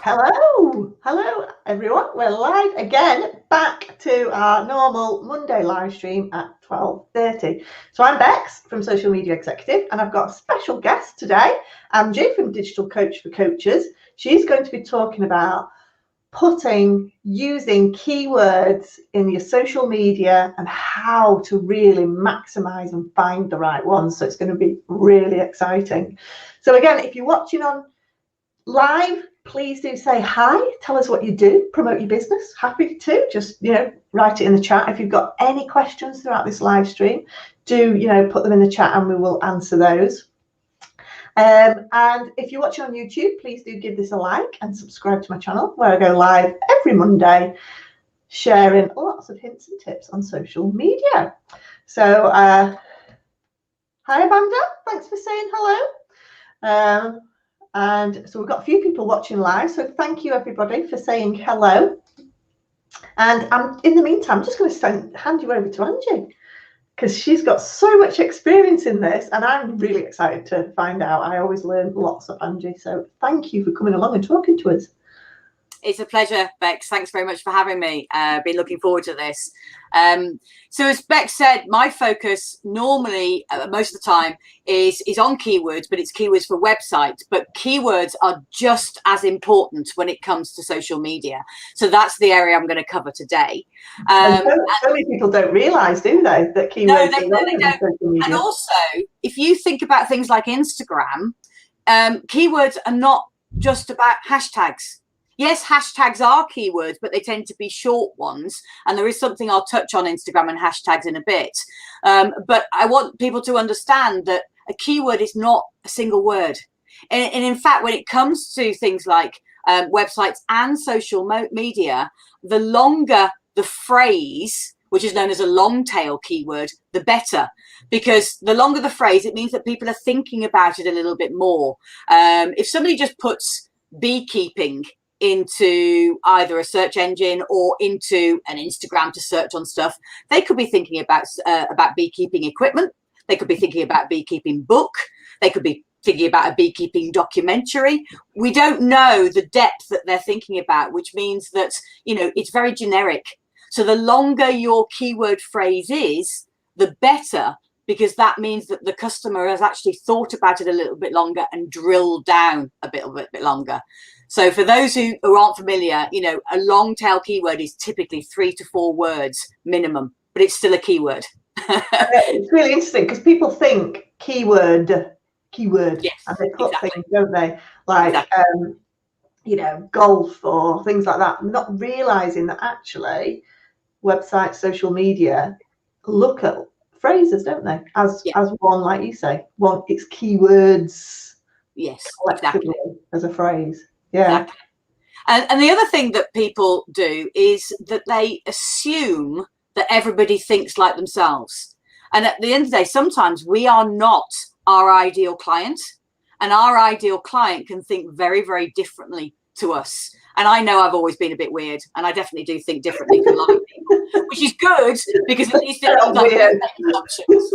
Hello everyone. We're live again, back to our normal Monday live stream at 12:30. So I'm Bex from Social Media Executive, and I've got a special guest today, Angie from Digital Coach for Coaches. She's going to be talking about using keywords in your social media and how to really maximize and find the right ones. So it's going to be really exciting. So again, if you're watching on live, please do say hi, tell us what you do, promote your business. Happy to just write it in the chat. If you've got any questions throughout this live stream, do put them in the chat and we will answer those. And if you're watching on YouTube, please do give this a like and subscribe to my channel, where I go live every Monday sharing lots of hints and tips on social media. So hi Amanda, thanks for saying hello. And so we've got a few people watching live, so thank you everybody for saying hello. And in the meantime, I'm just going to hand you over to Angie, because she's got so much experience in this, and I'm really excited to find out. I always learn lots of Angie, so thank you for coming along and talking to us. It's a pleasure, Bex. Thanks very much for having me. Been looking forward to this. So as Bex said, my focus normally, most of the time, is on keywords, but it's keywords for websites. But keywords are just as important when it comes to social media. So that's the area I'm going to cover today. So many people don't realise, do they, that keywords are relevant in social media. And also, if you think about things like Instagram, keywords are not just about hashtags. Yes, hashtags are keywords, but they tend to be short ones. And there is something I'll touch on Instagram and hashtags in a bit. But I want people to understand that a keyword is not a single word. And in fact, when it comes to things like websites and social media, the longer the phrase, which is known as a long tail keyword, the better. Because the longer the phrase, it means that people are thinking about it a little bit more. If somebody just puts beekeeping into either a search engine or into an Instagram to search on stuff, they could be thinking about beekeeping equipment. They could be thinking about beekeeping book. They could be thinking about a beekeeping documentary. We don't know the depth that they're thinking about, which means that, it's very generic. So the longer your keyword phrase is, the better, because that means that the customer has actually thought about it a little bit longer and drilled down a bit longer. So for those who aren't familiar, a long tail keyword is typically 3 to 4 words minimum, but it's still a keyword. It's really interesting because people think keyword, yes, and they put things, don't they? Like, golf or things like that, not realizing that actually websites, social media look at phrases, don't they? As one, like you say, it's keywords. Yes, collectively as a phrase. Yeah. Exactly. And the other thing that people do is that they assume that everybody thinks like themselves. And at the end of the day, sometimes we are not our ideal client, and our ideal client can think very, very differently to us. And I know I've always been a bit weird, and I definitely do think differently to a lot of people, which is good because at least it means I don't make assumptions.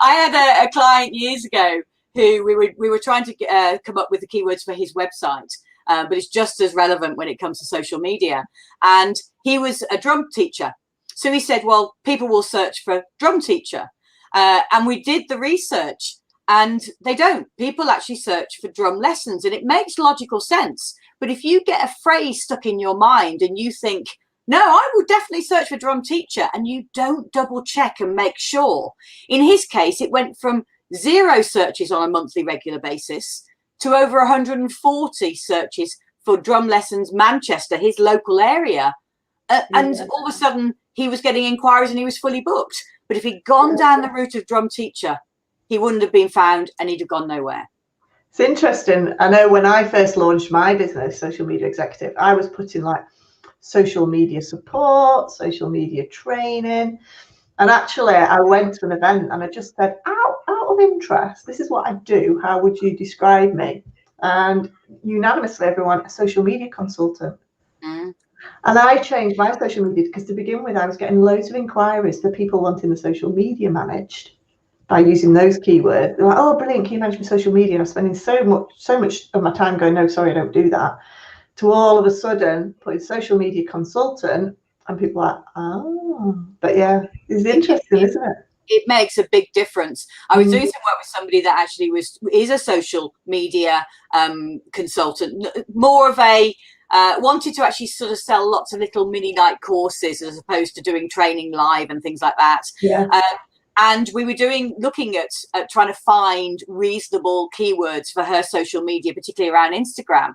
I had a client years ago who we were trying to come up with the keywords for his website, but it's just as relevant when it comes to social media. And he was a drum teacher. So he said, well, people will search for drum teacher. And we did the research, and they don't. People actually search for drum lessons, and it makes logical sense. But if you get a phrase stuck in your mind and you think, no, I would definitely search for drum teacher, and you don't double check and make sure. In his case, it went from 0 searches on a monthly regular basis to over 140 searches for drum lessons Manchester, his local area. And all of a sudden he was getting inquiries and he was fully booked. But if he'd gone down the route of drum teacher, he wouldn't have been found and he'd have gone nowhere. It's interesting. I know when I first launched my business, Social Media Executive, I was putting like social media support, social media training. And actually, I went to an event and I just said, out of interest, this is what I do. How would you describe me? And unanimously, everyone, a social media consultant. And I changed my social media because to begin with, I was getting loads of inquiries for people wanting the social media managed. by using those keywords. They're like, oh, brilliant, can you manage my social media? And I'm spending so much of my time going, no, sorry, I don't do that. To all of a sudden putting social media consultant, and people are like, oh, but yeah, it's interesting, isn't it? It makes a big difference. I was doing some work with somebody that actually is a social media consultant, more of a wanted to actually sort of sell lots of little mini night courses as opposed to doing training live and things like that. Yeah. And we were looking at trying to find reasonable keywords for her social media, particularly around Instagram.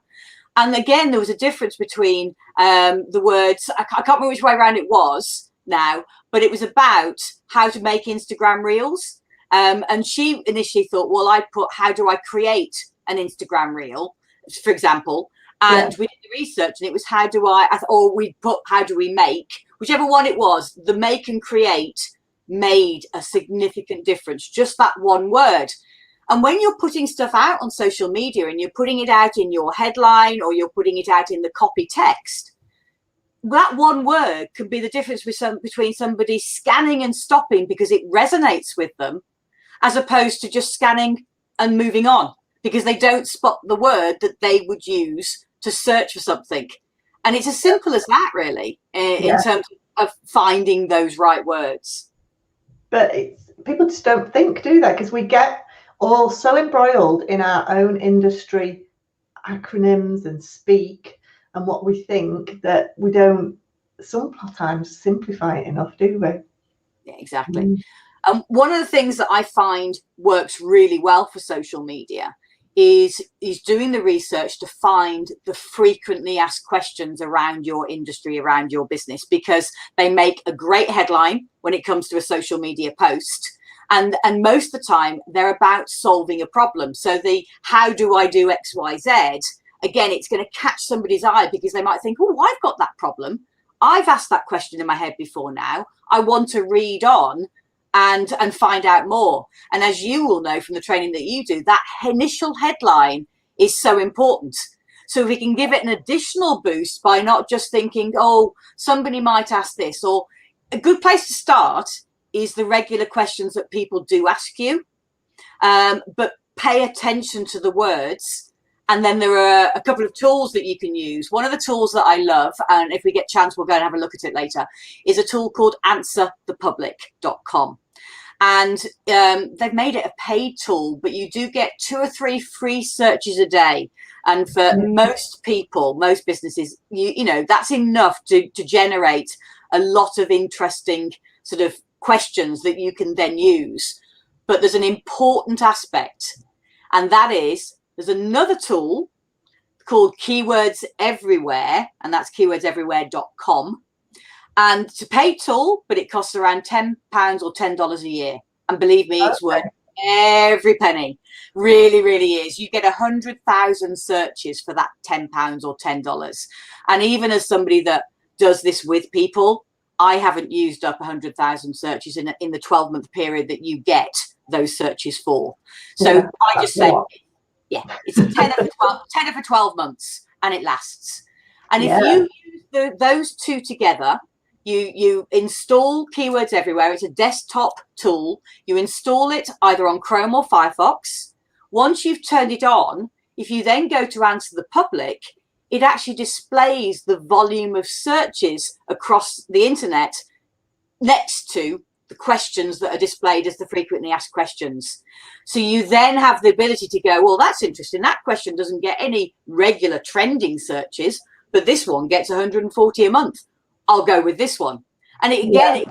And again, there was a difference between the words. I can't remember which way around it was now, but it was about how to make Instagram reels. And she initially thought, well, I'd put, how do I create an Instagram reel, for example? And we did the research, and it was or we put, how do we make, whichever one it was, the make and create made a significant difference, just that one word. And when you're putting stuff out on social media and you're putting it out in your headline or you're putting it out in the copy text, that one word could be the difference between somebody scanning and stopping because it resonates with them, as opposed to just scanning and moving on because they don't spot the word that they would use to search for something. And it's as simple as that, really, in terms of finding those right words. But people just don't think, do they? Because we get all so embroiled in our own industry acronyms and speak and what we think that we don't sometimes simplify it enough, do we? Yeah, exactly. One of the things that I find works really well for social media is doing the research to find the frequently asked questions around your industry, around your business, because they make a great headline when it comes to a social media post. And most of the time, they're about solving a problem. So the how do I do X, Y, Z, again, it's going to catch somebody's eye because they might think, oh, I've got that problem. I've asked that question in my head before now. I want to read on and find out more. And as you will know from the training that you do, that initial headline is so important. So if we can give it an additional boost by not just thinking, oh, somebody might ask this, or a good place to start is the regular questions that people do ask you, but pay attention to the words. And then there are a couple of tools that you can use. One of the tools that I love, and if we get a chance, we'll go and have a look at it later, is a tool called answerthepublic.com. And they've made it a paid tool, but you do get 2 or 3 free searches a day. And for most people, most businesses, you know, that's enough to generate a lot of interesting sort of questions that you can then use. But there's an important aspect, and that is there's another tool called Keywords Everywhere, and that's keywordseverywhere.com. And it's a paid tool, but it costs around £10 or $10 a year. And believe me, it's worth every penny. Really, really is. You get 100,000 searches for that £10 or $10. And even as somebody that does this with people, I haven't used up 100,000 searches in the 12-month period that you get those searches for. So I just say, it's a 10 for 12 months, and it lasts. And if you use those two together, you install Keywords Everywhere. It's a desktop tool. You install it either on Chrome or Firefox. Once you've turned it on, if you then go to Answer the Public, it actually displays the volume of searches across the internet next to the questions that are displayed as the frequently asked questions. So you then have the ability to go, well, that's interesting. That question doesn't get any regular trending searches, but this one gets 140 a month. I'll go with this one. And it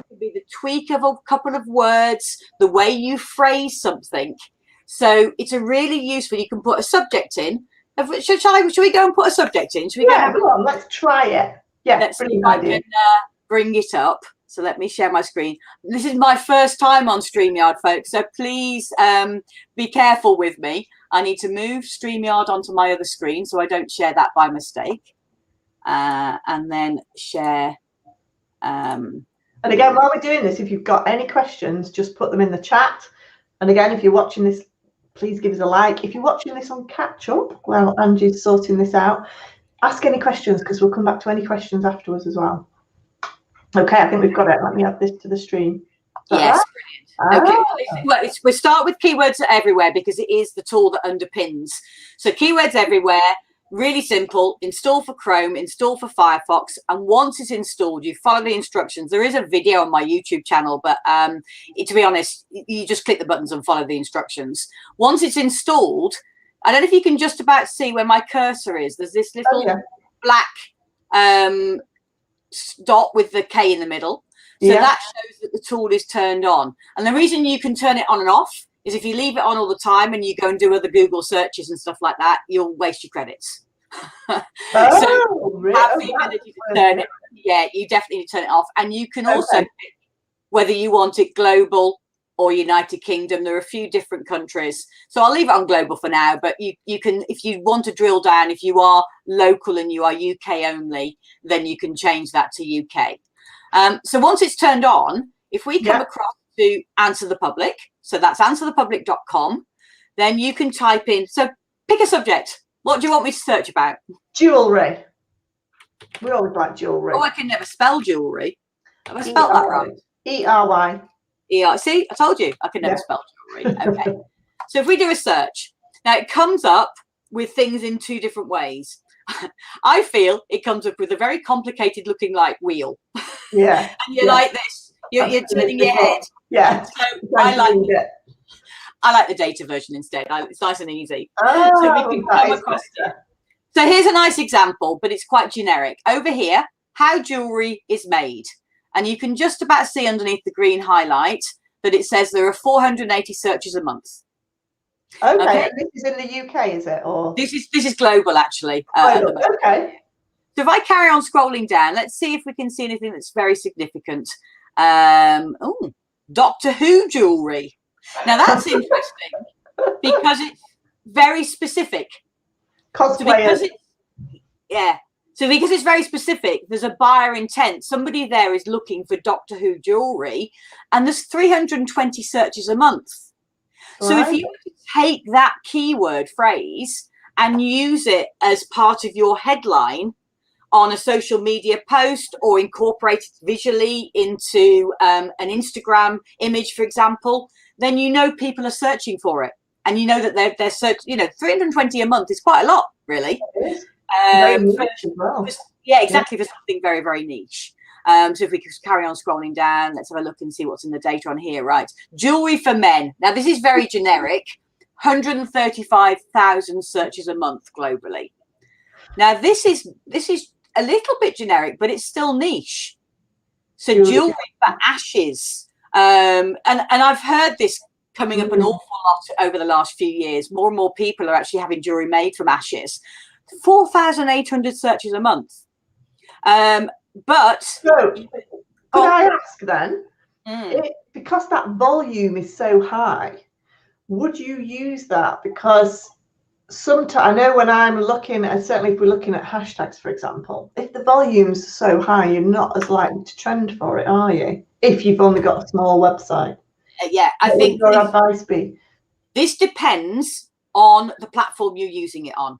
could be the tweak of a couple of words, the way you phrase something. So it's a really useful, you can put a subject in. Should we go and put a subject in? Should we go on, let's try it. Yeah, let's see if I can bring it up. So let me share my screen. This is my first time on StreamYard, folks. So please be careful with me. I need to move StreamYard onto my other screen so I don't share that by mistake. And then share. And again, while we're doing this, if you've got any questions, just put them in the chat. And again, if you're watching this, please give us a like. If you're watching this on catch up, well, Angie's sorting this out. Ask any questions because we'll come back to any questions afterwards as well. Okay, I think we've got it. Let me add this to the stream. Yes, brilliant. Okay, Ah. we'll start with keywords everywhere because it is the tool that underpins. So keywords everywhere, really simple, install for Chrome, install for Firefox, and once it's installed, you follow the instructions. There is a video on my YouTube channel, but to be honest, you just click the buttons and follow the instructions. Once it's installed, I don't know if you can just about see where my cursor is. There's this little black dot with the K in the middle. So that shows that the tool is turned on. And the reason you can turn it on and off is if you leave it on all the time and you go and do other Google searches and stuff like that, you'll waste your credits. So have the ability to turn it. Yeah, you definitely need to turn it off. And you can also pick whether you want it global or United Kingdom. There are a few different countries. So I'll leave it on global for now, but you can, if you want to drill down, if you are local and you are UK only, then you can change that to UK. So once it's turned on, if we come across to Answer the Public, so that's answerthepublic.com, then you can type in, so pick a subject. What do you want me to search about? Jewellery. We always like jewellery. Oh, I can never spell jewellery. Have I spelled that right? E-R-Y. E-R. See, I told you I can never spell jewellery. Okay. So if we do a search, now it comes up with things in two different ways. I feel it comes up with a very complicated looking like wheel. Yeah. And you're like this. You're turning your head. Yeah. So I like the data version instead. It's nice and easy. Oh, so we can come across it. So here's a nice example, but it's quite generic. Over here, how jewellery is made. And you can just about see underneath the green highlight that it says there are 480 searches a month. Okay. This is in the UK, is it? Or this is global, actually. Okay. So if I carry on scrolling down, let's see if we can see anything that's very significant. Oh, Doctor Who jewellery. Now that's interesting because it's very specific. Cosplayers. So because it's very specific, there's a buyer intent. Somebody there is looking for Doctor Who jewellery, and there's 320 searches a month. So if you take that keyword phrase and use it as part of your headline on a social media post or incorporate it visually into an Instagram image, for example, then you know people are searching for it. And you know that they're searching, 320 a month is quite a lot, really. It is. Very niche as well. Yeah, exactly, for something very, very niche. So if we could carry on scrolling down, let's have a look and see what's in the data on here. Right. Jewelry for men. Now, this is very generic. 135,000 searches a month globally. Now, this is a little bit generic, but it's still niche. So jewelry for ashes. And I've heard this coming up an awful lot over the last few years. More and more people are actually having jewelry made from ashes. 4,800 searches a month. But so, could I ask then, because that volume is so high, would you use that? Because sometimes I know when I'm looking at, certainly if we're looking at hashtags, for example, if the volume's so high, you're not as likely to trend for it, are you? If you've only got a small website. Yeah, I think your advice be? This depends on the platform you're using it on.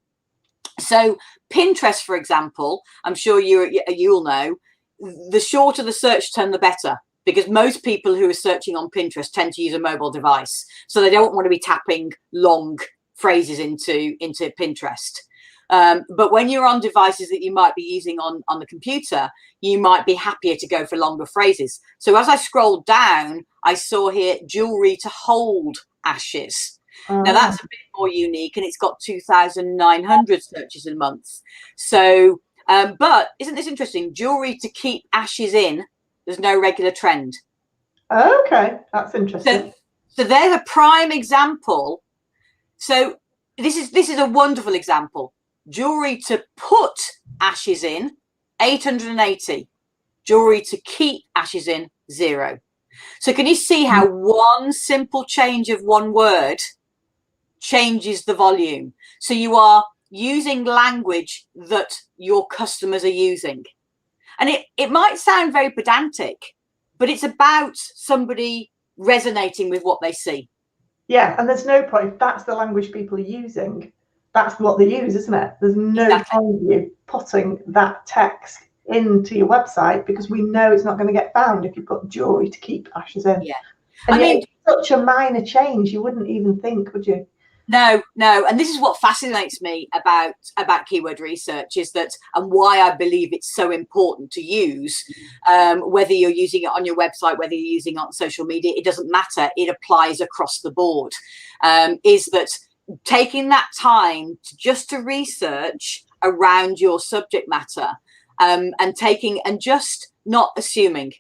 So Pinterest, for example, I'm sure you'll know, the shorter the search term, the better, because most people who are searching on Pinterest tend to use a mobile device. So they don't want to be tapping long phrases into Pinterest. But when you're on devices that you might be using on the computer, you might be happier to go for longer phrases. So as I scrolled down, I saw here jewelry to hold ashes. Now that's a bit more unique, and it's got 2,900 searches a month. So, but isn't this interesting? Jewelry to keep ashes in. There's no regular trend. Okay, that's interesting. So there's a prime example. So this is a wonderful example. Jewelry to put ashes in, 880. Jewelry to keep ashes in, 0. So can you see how one simple change of one word changes the volume? So you are using language that your customers are using. And it might sound very pedantic, but it's about somebody resonating with what they see. Yeah, and there's no point. If that's the language people are using, that's what they use, isn't it? There's no point in you putting that text into your website because we know it's not going to get found if you put jewelry to keep ashes in. Yeah. And I mean, it's such a minor change, you wouldn't even think, would you? No. And this is what fascinates me about keyword research, is that, and why I believe it's so important to use, whether you're using it on your website, whether you're using it on social media, it doesn't matter. It applies across the board. Is that taking that time to research around your subject matter, and just not assuming.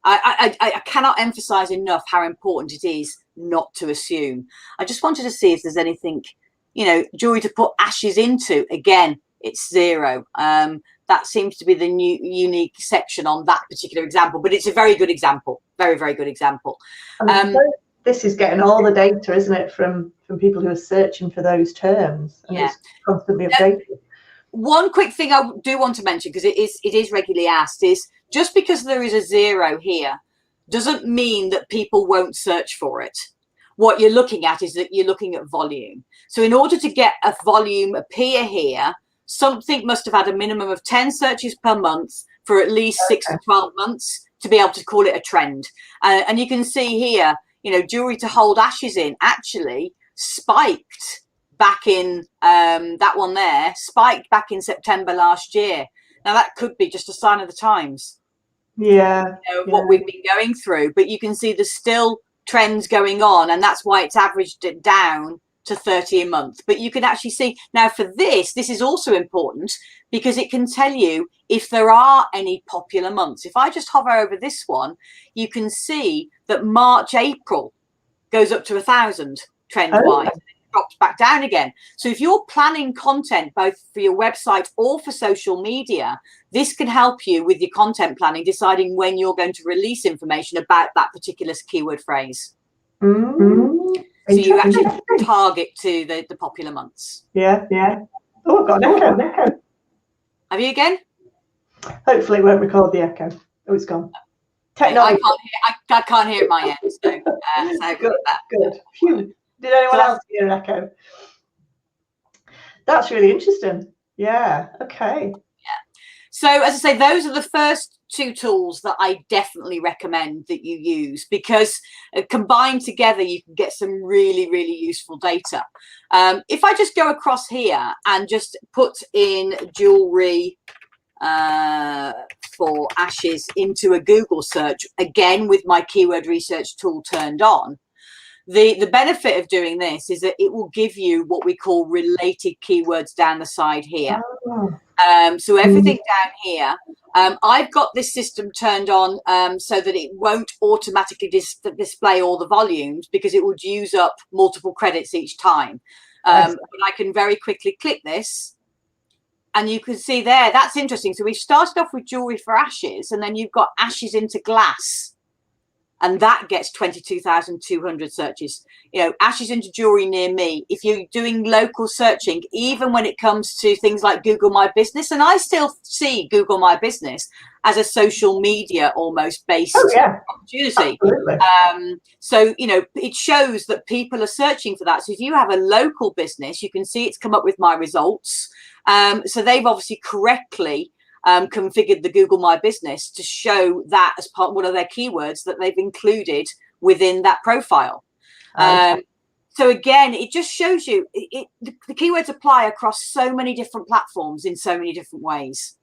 I cannot emphasize enough how important it is not to assume. I just wanted to see if there's anything, jewelry to put ashes into. Again, it's 0. That seems to be the new unique section on that particular example, but it's a very good example. Very, very good example. This is getting all the data, isn't it, from people who are searching for those terms, and it's constantly updated. One quick thing I do want to mention, because it is regularly asked, is just because there is a 0 here doesn't mean that people won't search for it. What you're looking at is that you're looking at volume. So in order to get a volume appear here, something must have had a minimum of 10 searches per month for at least 6 to 12 months to be able to call it a trend. And you can see here, jewelry to hold ashes in actually spiked back in, that one there, spiked back in September last year. Now that could be just a sign of the times. What we've been going through, but you can see there's still trends going on, and that's why it's averaged it down to 30 a month. But you can actually see now for this is also important, because it can tell you if there are any popular months. If I just hover over this one, you can see that March, April goes up to 1,000 trend wise. Drops back down again. So if you're planning content both for your website or for social media, this can help you with your content planning, deciding when you're going to release information about that particular keyword phrase. So you actually target to the popular months. Yeah. Oh, I've got an echo. Have you again? Hopefully it won't record the echo. Oh, it's gone. Technology. I can't hear it at my end. So good. Phew. Did anyone else hear an echo? That's really interesting. Yeah. Okay. Yeah. So as I say, those are the first 2 tools that I definitely recommend that you use, because combined together, you can get some really, really useful data. If I just go across here and just put in jewelry for ashes into a Google search, again, with my keyword research tool turned on, the benefit of doing this is that it will give you what we call related keywords down the side here. So everything down here, I've got this system turned on so that it won't automatically display all the volumes, because it would use up multiple credits each time. But I can very quickly click this, and you can see there, that's interesting. So we've started off with jewelry for ashes, and then you've got ashes into glass. And that gets 22,200 searches. Ashes into jewelry near me. If you're doing local searching, even when it comes to things like Google My Business, and I still see Google My Business as a social media almost based opportunity. So, it shows that people are searching for that. So if you have a local business, you can see it's come up with my results. So they've obviously correctly configured the Google My Business to show that as one of their keywords that they've included within that profile. So again, it just shows you the keywords apply across so many different platforms in so many different ways.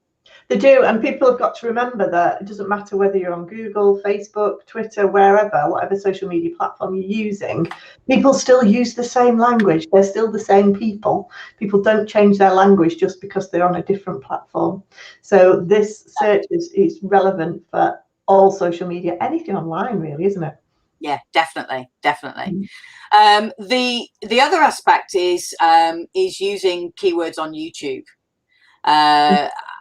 They do, and people have got to remember that it doesn't matter whether you're on Google, Facebook, Twitter, wherever, whatever social media platform you're using, people still use the same language. They're still the same people. People don't change their language just because they're on a different platform. So this search is relevant for all social media, anything online really, isn't it? Yeah, definitely. The other aspect is using keywords on YouTube.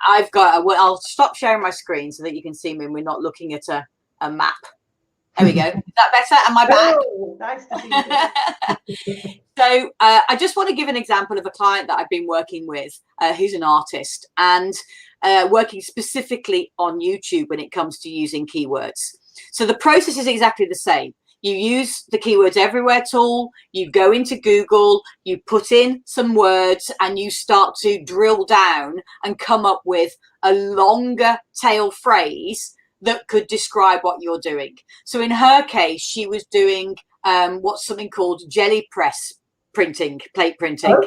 I'll stop sharing my screen so that you can see me and we're not looking at a map. There we go. Is that better? Am I back? Oh, nice to see you. So I just want to give an example of a client that I've been working with who's an artist and working specifically on YouTube when it comes to using keywords. So the process is exactly the same. You use the keywords everywhere tool, you go into Google, you put in some words, and you start to drill down and come up with a longer tail phrase that could describe what you're doing. So in her case, she was doing what's something called jelly press printing, plate printing. Okay.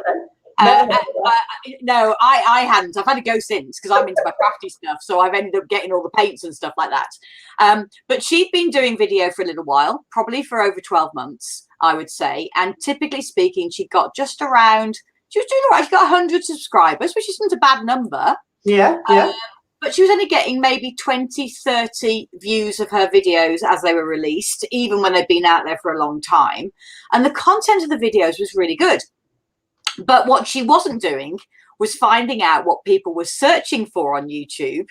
No, I hadn't. I've had to go since because I'm into my crafty stuff. So I've ended up getting all the paints and stuff like that. But she'd been doing video for a little while, probably for over 12 months, I would say. And typically speaking, she got just around, she was doing all right. She got 100 subscribers, which isn't a bad number. Yeah. But she was only getting maybe 20, 30 views of her videos as they were released, even when they'd been out there for a long time. And the content of the videos was really good. But what she wasn't doing was finding out what people were searching for on YouTube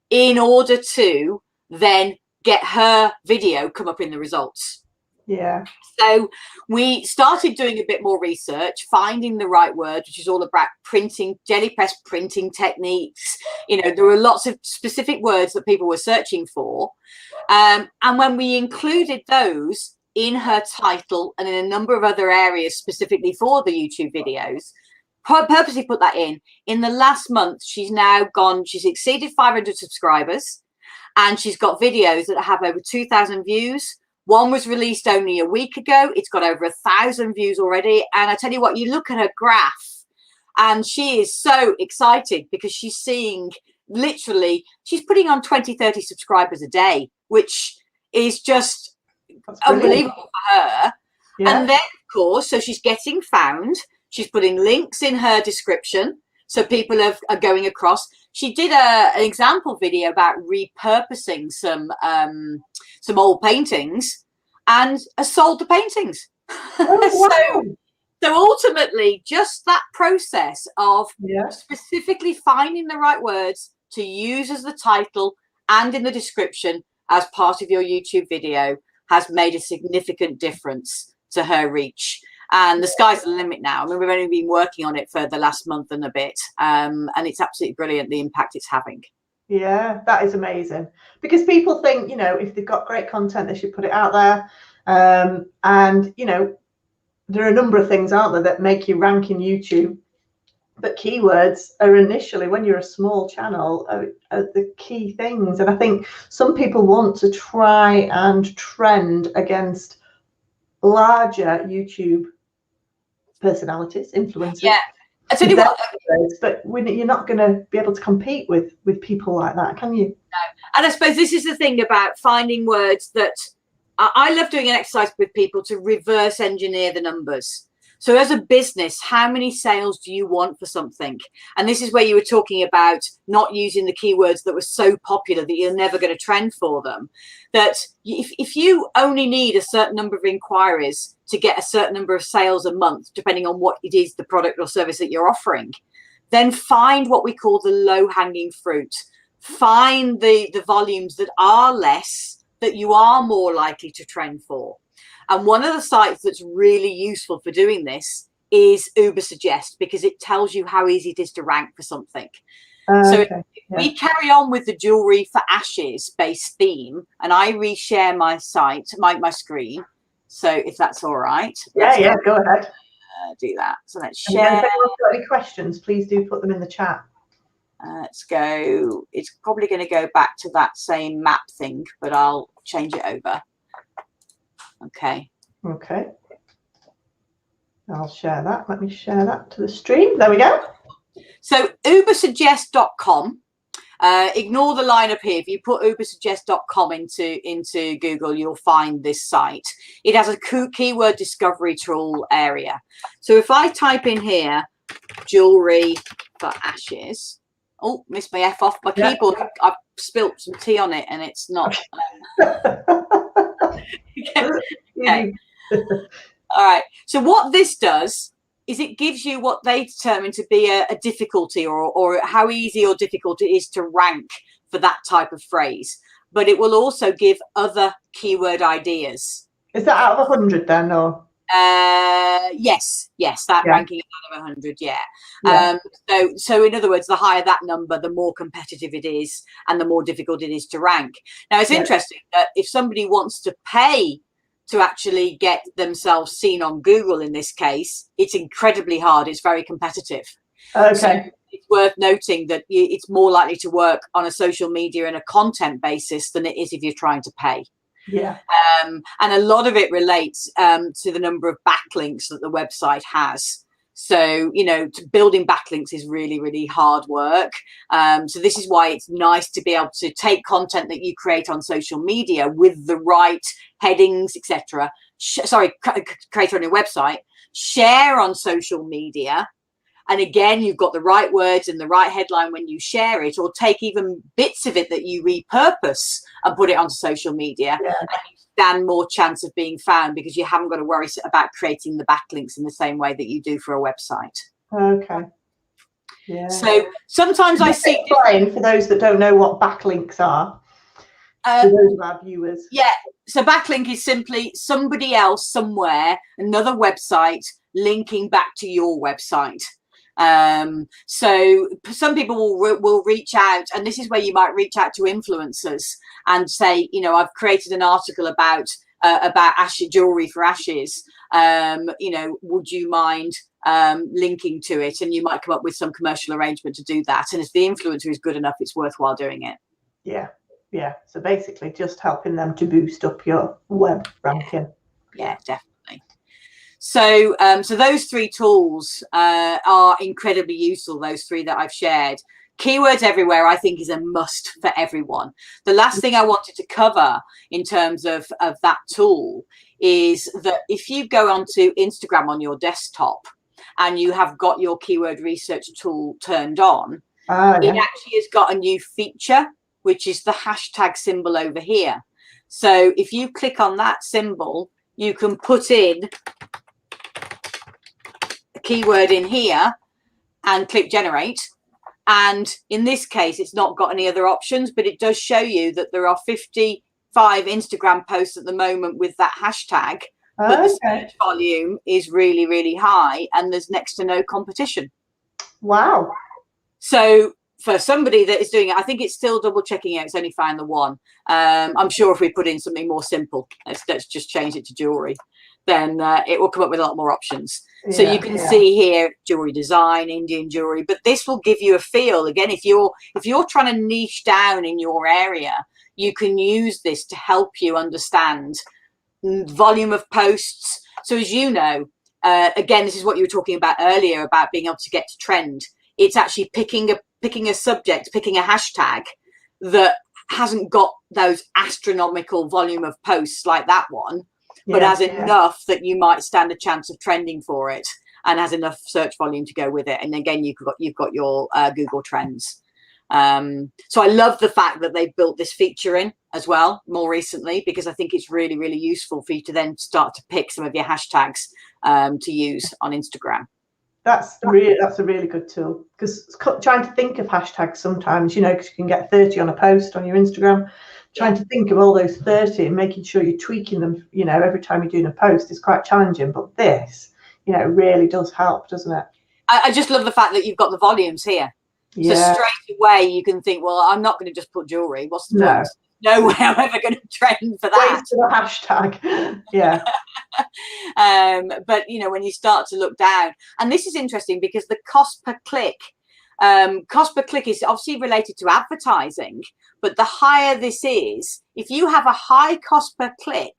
in order to then get her video come up in the results. Yeah. So we started doing a bit more research, finding the right word, which is all about printing, jelly press printing techniques. You know, there were lots of specific words that people were searching for. And when we included those in her title and in a number of other areas specifically for the YouTube videos, purposely put that in the last month, she's exceeded 500 subscribers, and she's got videos that have over 2,000 views. One was released only a week ago. It's got over 1,000 views already. And I tell you what, you look at her graph and she is so excited because she's seeing literally, she's putting on 20, 30 subscribers a day, which is just unbelievable for her. Yeah. And then, of course, so she's getting found. She's putting links in her description. So people are going across. She did an example video about repurposing some old paintings and has sold the paintings. Oh, wow. So ultimately, just that process of specifically finding the right words to use as the title and in the description as part of your YouTube video has made a significant difference to her reach. And the sky's the limit now. I mean, we've only been working on it for the last month and a bit. And it's absolutely brilliant, the impact it's having. Yeah, that is amazing. Because people think, you know, if they've got great content, they should put it out there. And, you know, there are a number of things out there that make you rank in YouTube. But keywords are initially, when you're a small channel, are the key things. And I think some people want to try and trend against larger YouTube personalities, influencers. Yeah, I tell you what, but you're not going to be able to compete with people like that, can you? No. And I suppose this is the thing about finding words that I love doing an exercise with people to reverse engineer the numbers. So as a business, how many sales do you want for something? And this is where you were talking about not using the keywords that were so popular that you're never going to trend for them. That if you only need a certain number of inquiries to get a certain number of sales a month, depending on what it is, the product or service that you're offering, then find what we call the low-hanging fruit. Find the volumes that are less, that you are more likely to trend for. And one of the sites that's really useful for doing this is Ubersuggest, because it tells you how easy it is to rank for something. So if we carry on with the jewelry for ashes based theme, and I reshare my site, my screen. So if that's all right. Yeah, go ahead. Do that. So let's share. And if anyone's got any questions, please do put them in the chat. Let's go. It's probably going to go back to that same map thing, but I'll change it over. Okay. I'll share that. Let me share that to the stream. There we go. So ubersuggest.com. Ignore the line up here. If you put ubersuggest.com into Google, you'll find this site. It has a keyword discovery tool area. So if I type in here, jewelry for ashes. Oh, missed my F off my keyboard. I've spilt some tea on it and it's not. Okay. All right. So what this does is it gives you what they determine to be a difficulty or how easy or difficult it is to rank for that type of phrase. But it will also give other keyword ideas. Is that out of 100 then, or? Yes, that ranking out of 100, so in other words, the higher that number, the more competitive it is and the more difficult it is to rank. Now it's interesting that if somebody wants to pay to actually get themselves seen on Google in this case, it's incredibly hard. It's very competitive. Okay. So it's worth noting that it's more likely to work on a social media and a content basis than it is if you're trying to pay. Yeah. And a lot of it relates to the number of backlinks that the website has. So, you know, building backlinks is really, really hard work. So this is why it's nice to be able to take content that you create on social media with the right headings, etc. Create on your website, share on social media. And again, you've got the right words and the right headline when you share it, or take even bits of it that you repurpose and put it onto social media. Yeah. And you stand more chance of being found because you haven't got to worry about creating the backlinks in the same way that you do for a website. Okay. Yeah. So sometimes I see. Explain for those that don't know what backlinks are. For those of our viewers. Yeah. So backlink is simply somebody else somewhere, another website, linking back to your website. So some people will reach out, and this is where you might reach out to influencers and say, you know, I've created an article about ashes, jewelry for ashes. You know, would you mind linking to it? And you might come up with some commercial arrangement to do that. And if the influencer is good enough, it's worthwhile doing it. Yeah. Yeah. So basically just helping them to boost up your web ranking. Yeah, definitely. So, so those three tools are incredibly useful, those three that I've shared. Keywords everywhere, I think, is a must for everyone. The last thing I wanted to cover in terms of that tool is that if you go onto Instagram on your desktop and you have got your keyword research tool turned on, it actually has got a new feature, which is the hashtag symbol over here. So if you click on that symbol, you can put in keyword in here and click generate, and in this case it's not got any other options, but it does show you that there are 55 Instagram posts at the moment with that hashtag, but the search volume is really, really high and there's next to no competition. Wow. So for somebody that is doing it, I think it's still double checking it. It's only found the one. I'm sure if we put in something more simple, let's just change it to jewelry, then it will come up with a lot more options. So you can see here jewelry design, Indian jewelry, but this will give you a feel. Again, if you're trying to niche down in your area, you can use this to help you understand volume of posts. So as you know, again, this is what you were talking about earlier about being able to get to trend. It's actually picking a subject, picking a hashtag that hasn't got those astronomical volume of posts like that one, but has enough that you might stand a chance of trending for it, and has enough search volume to go with it. And again, you've got your Google Trends. So I love the fact that they built this feature in as well more recently, because I think it's really, really useful for you to then start to pick some of your hashtags to use on Instagram. That's a really good tool, because trying to think of hashtags sometimes, you know, because you can get 30 on a post on your Instagram. Trying to think of all those 30 and making sure you're tweaking them, you know, every time you're doing a post is quite challenging. But this, you know, really does help, doesn't it? I just love the fact that you've got the volumes here. So straight away you can think, well, I'm not going to just put jewelry. What's the point? No way I'm ever going to trend for that. Waste of a hashtag. Yeah. But, you know, when you start to look down, and this is interesting because the cost per click is obviously related to advertising, but the higher this is, if you have a high cost per click,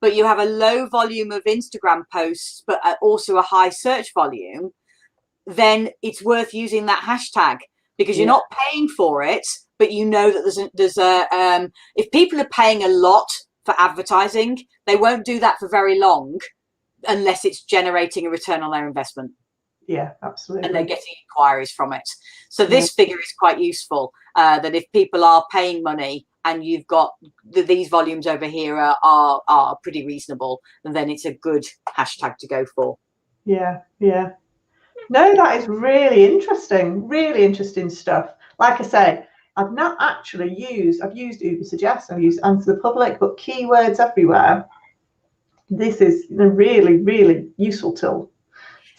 but you have a low volume of Instagram posts, but also a high search volume, then it's worth using that hashtag, because you're not paying for it, but you know that there's a if people are paying a lot for advertising, they won't do that for very long unless it's generating a return on their investment. Yeah, absolutely. And they're getting inquiries from it. So this figure is quite useful, that if people are paying money and you've got these volumes over here are pretty reasonable, and then it's a good hashtag to go for. Yeah. No, that is really interesting stuff. Like I say, I've not actually used Ubersuggest, I've used Answer the Public, but keywords everywhere. This is a really, really useful tool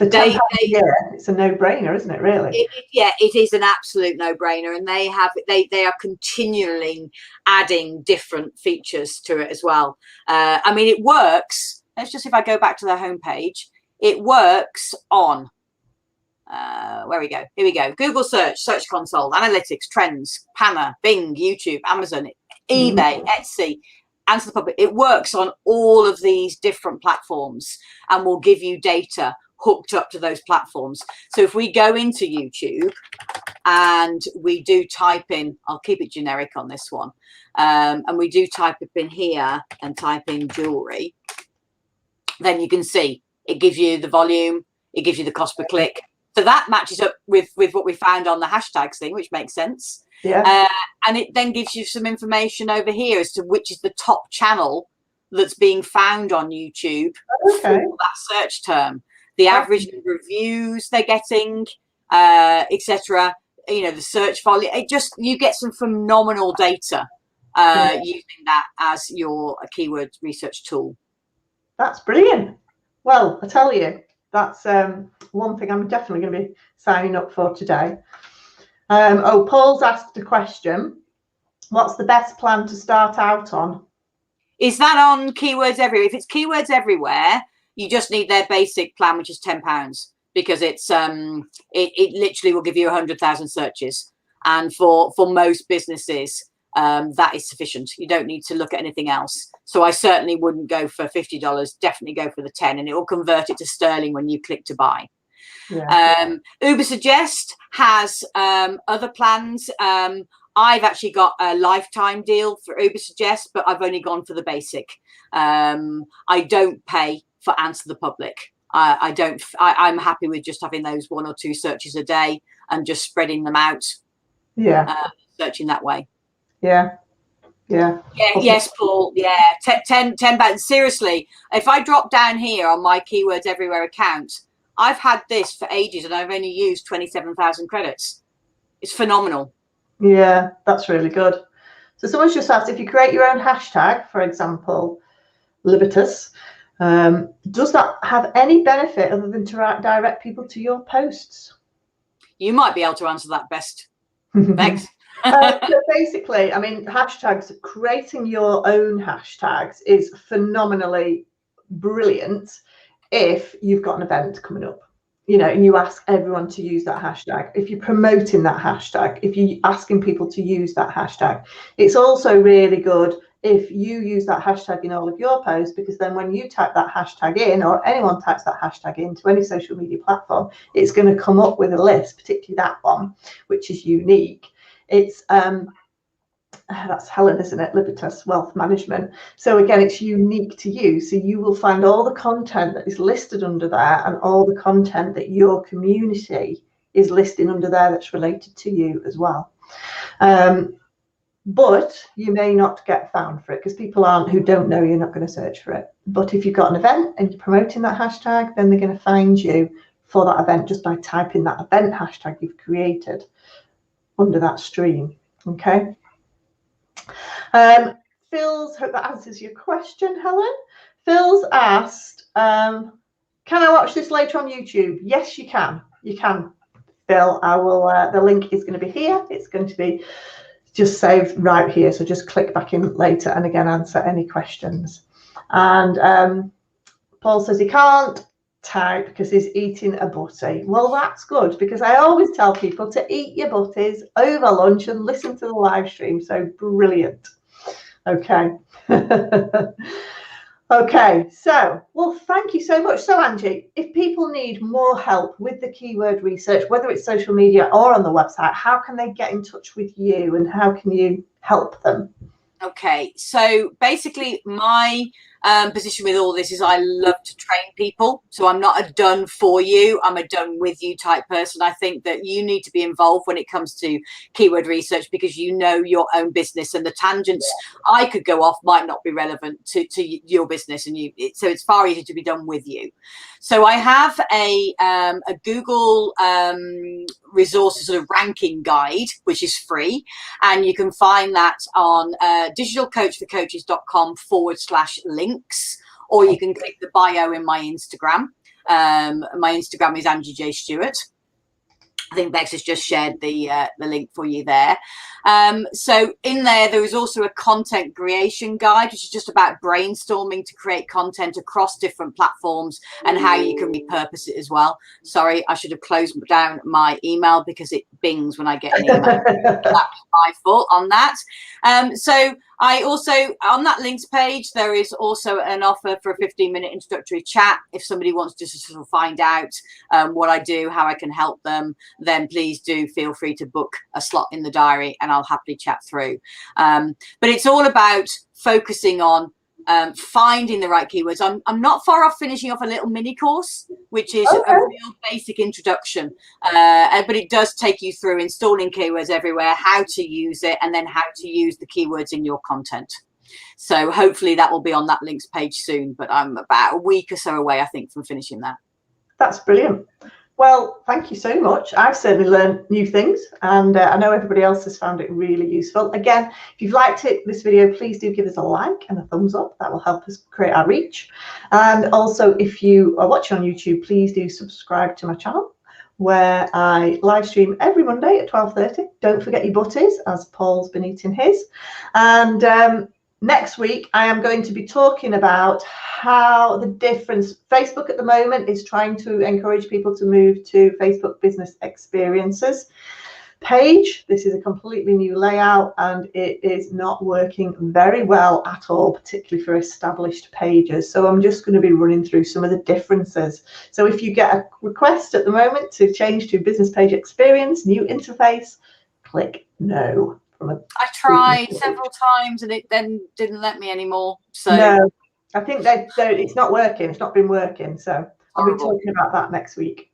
For £10 a year, it's a no-brainer, isn't it, really? It is an absolute no-brainer, and they are continually adding different features to it as well. I mean, it works. Let's just, if I go back to their homepage, it works on where we go. Here we go. Google search, Search Console, Analytics, Trends, Panna, Bing, YouTube, Amazon, eBay, Etsy, Answer the Public. It works on all of these different platforms and will give you data hooked up to those platforms. So if we go into YouTube and we do type in, I'll keep it generic on this one, and we do type it in here and type in jewelry, then you can see it gives you the volume, it gives you the cost per click. So that matches up with what we found on the hashtags thing, which makes sense. Yeah. And it then gives you some information over here as to which is the top channel that's being found on YouTube for that search term, the average number of views they're getting, etc. You know, the search volume. You get some phenomenal data using that as your keyword research tool. That's brilliant. Well, I tell you, that's one thing I'm definitely going to be signing up for today. Paul's asked a question. What's the best plan to start out on? Is that on Keywords Everywhere? If it's Keywords Everywhere, you just need their basic plan, which is £10, because it's it literally will give you 100,000 searches. And for most businesses, that is sufficient. You don't need to look at anything else. So I certainly wouldn't go for $50. Definitely go for the 10, and it will convert it to sterling when you click to buy. Yeah. Ubersuggest has other plans. I've actually got a lifetime deal for Ubersuggest, but I've only gone for the basic. I don't pay for Answer the Public. I'm happy with just having those 1 or 2 searches a day and just spreading them out. Yeah. Searching that way. Yeah. Yes, Paul. Yeah. 10 pounds. Seriously, if I drop down here on my Keywords Everywhere account, I've had this for ages and I've only used 27,000 credits. It's phenomenal. Yeah, that's really good. So someone's just asked, if you create your own hashtag, for example, Libertas, does that have any benefit other than to direct people to your posts? You might be able to answer that best. Thanks. So basically, I mean, hashtags, creating your own hashtags is phenomenally brilliant if you've got an event coming up, you know, and you ask everyone to use that hashtag. If you're promoting that hashtag, if you're asking people to use that hashtag, it's also really good if you use that hashtag in all of your posts, because then when you type that hashtag in, or anyone types that hashtag into any social media platform, it's going to come up with a list, particularly that one, which is unique. It's that's Helen, isn't it? Libertas Wealth Management. So again, it's unique to you. So you will find all the content that is listed under there and all the content that your community is listing under there that's related to you as well. But you may not get found for it because people who don't know you're not going to search for it. But if you've got an event and you're promoting that hashtag, then they're going to find you for that event just by typing that event hashtag you've created under that stream. Okay. Phil's, hope that answers your question, Helen. Phil's asked, can I watch this later on YouTube? Yes, you can. You can, Phil. I will. The link is going to be here. It's going to be just saved right here. So just click back in later and again answer any questions. And Paul says he can't type because he's eating a butty. Well, that's good, because I always tell people to eat your butties over lunch and listen to the live stream. So brilliant. Okay. Okay, so, well, thank you so much. So, Angie, if people need more help with the keyword research, whether it's social media or on the website, how can they get in touch with you and how can you help them? Okay, so basically my position with all this is I love to train people. So I'm not a done for you, I'm a done with you type person. I think that you need to be involved when it comes to keyword research, because you know your own business, and the tangents I could go off might not be relevant to your business, and so it's far easier to be done with you. So I have a Google resources sort of ranking guide, which is free, and you can find that on digitalcoachforcoaches.com/links, or you can click the bio in my Instagram. My Instagram is Angie J Stewart. I think Bex has just shared the link for you there. So in there is also a content creation guide, which is just about brainstorming to create content across different platforms and how you can repurpose it as well. Sorry, I should have closed down my email because it bings when I get an email. That's my fault on that. So I also, on that links page, there is also an offer for a 15-minute introductory chat. If somebody wants to sort of find out what I do, how I can help them, then please do feel free to book a slot in the diary and I'll happily chat through. But it's all about focusing on finding the right keywords. I'm not far off finishing off a little mini course, which is a real basic introduction, but it does take you through installing keywords everywhere, how to use it, and then how to use the keywords in your content. So hopefully that will be on that links page soon, but I'm about a week or so away, I think, from finishing that. That's brilliant. Well, thank you so much. I've certainly learned new things, and I know everybody else has found it really useful. Again, if you've liked this video, please do give us a like and a thumbs up. That will help us create our reach. And also, if you are watching on YouTube, please do subscribe to my channel, where I live stream every Monday at 12:30. Don't forget your butties, as Paul's been eating his. And next week, I am going to be talking about how the difference. Facebook at the moment is trying to encourage people to move to Facebook Business Experiences page. This is a completely new layout and it is not working very well at all, particularly for established pages. So I'm just going to be running through some of the differences. So if you get a request at the moment to change to Business Page Experience, new interface, click no. I tried several times and it then didn't let me anymore. So no, I think it's not working. It's not been working. So I'll be talking about that next week.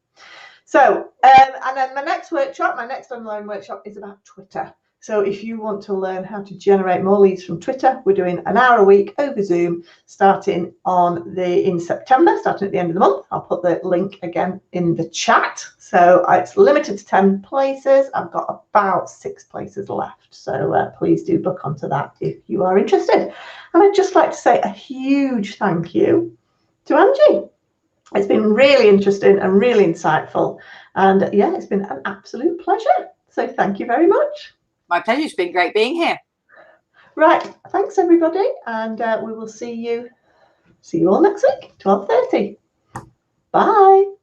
So and then my next online workshop is about Twitter. So if you want to learn how to generate more leads from Twitter, we're doing an hour a week over Zoom starting in September, starting at the end of the month. I'll put the link again in the chat. So it's limited to 10 places. I've got about 6 places left. So please do book onto that if you are interested. And I'd just like to say a huge thank you to Angie. It's been really interesting and really insightful. And yeah, it's been an absolute pleasure. So thank you very much. My pleasure. It's been great being here. Right. Thanks, everybody. And we will see you all next week, 12:30. Bye.